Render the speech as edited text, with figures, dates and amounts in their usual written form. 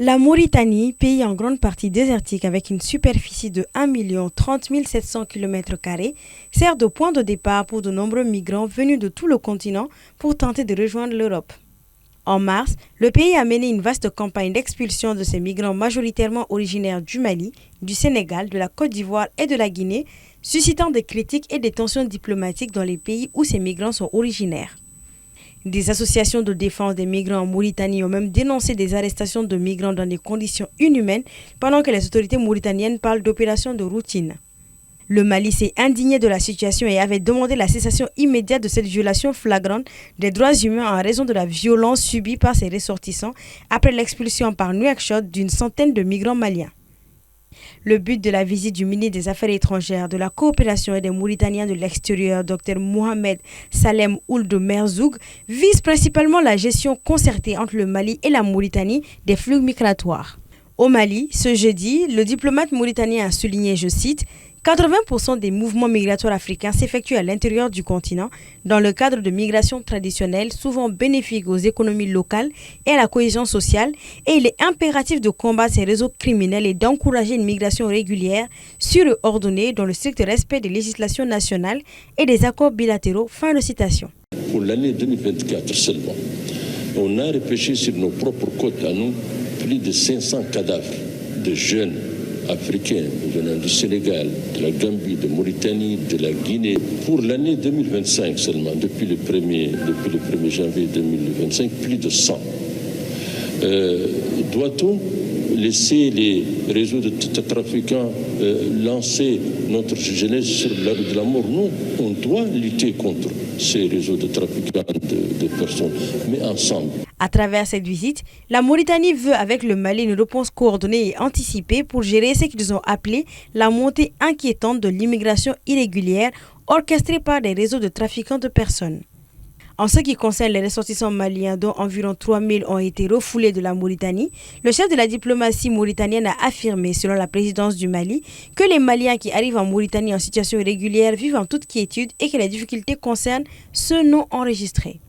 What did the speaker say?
La Mauritanie, pays en grande partie désertique avec une superficie de 1 30 700 km², sert de point de départ pour de nombreux migrants venus de tout le continent pour tenter de rejoindre l'Europe. En mars, le pays a mené une vaste campagne d'expulsion de ces migrants majoritairement originaires du Mali, du Sénégal, de la Côte d'Ivoire et de la Guinée, suscitant des critiques et des tensions diplomatiques dans les pays où ces migrants sont originaires. Des associations de défense des migrants en Mauritanie ont même dénoncé des arrestations de migrants dans des conditions inhumaines pendant que les autorités mauritaniennes parlent d'opérations de routine. Le Mali s'est indigné de la situation et avait demandé la cessation immédiate de cette violation flagrante des droits humains en raison de la violence subie par ses ressortissants après l'expulsion par Nouakchott d'une centaine de migrants maliens. Le but de la visite du ministre des Affaires étrangères, de la coopération et des Mauritaniens de l'extérieur, Dr Mohamed Salem Ould Merzoug, vise principalement la gestion concertée entre le Mali et la Mauritanie des flux migratoires. Au Mali, ce jeudi, le diplomate mauritanien a souligné, je cite, 80% des mouvements migratoires africains s'effectuent à l'intérieur du continent dans le cadre de migrations traditionnelles souvent bénéfiques aux économies locales et à la cohésion sociale et il est impératif de combattre ces réseaux criminels et d'encourager une migration régulière, sûre et ordonnée dans le strict respect des législations nationales et des accords bilatéraux. Fin de citation. Pour l'année 2024 seulement, on a repêché sur nos propres côtes à nous plus de 500 cadavres de jeunes africains venant du Sénégal, de la Gambie, de Mauritanie, de la Guinée. Pour l'année 2025 seulement, depuis le 1er janvier 2025, plus de 100. Doit-on laisser les réseaux de trafiquants lancer notre jeunesse sur la rue de la mort? Non, on doit lutter contre ces réseaux de trafiquants de personnes, mais ensemble. À travers cette visite, la Mauritanie veut avec le Mali une réponse coordonnée et anticipée pour gérer ce qu'ils ont appelé la montée inquiétante de l'immigration irrégulière orchestrée par des réseaux de trafiquants de personnes. En ce qui concerne les ressortissants maliens dont environ 3000 ont été refoulés de la Mauritanie, le chef de la diplomatie mauritanienne a affirmé, selon la présidence du Mali, que les Maliens qui arrivent en Mauritanie en situation irrégulière vivent en toute quiétude et que les difficultés concernent ceux non enregistrés.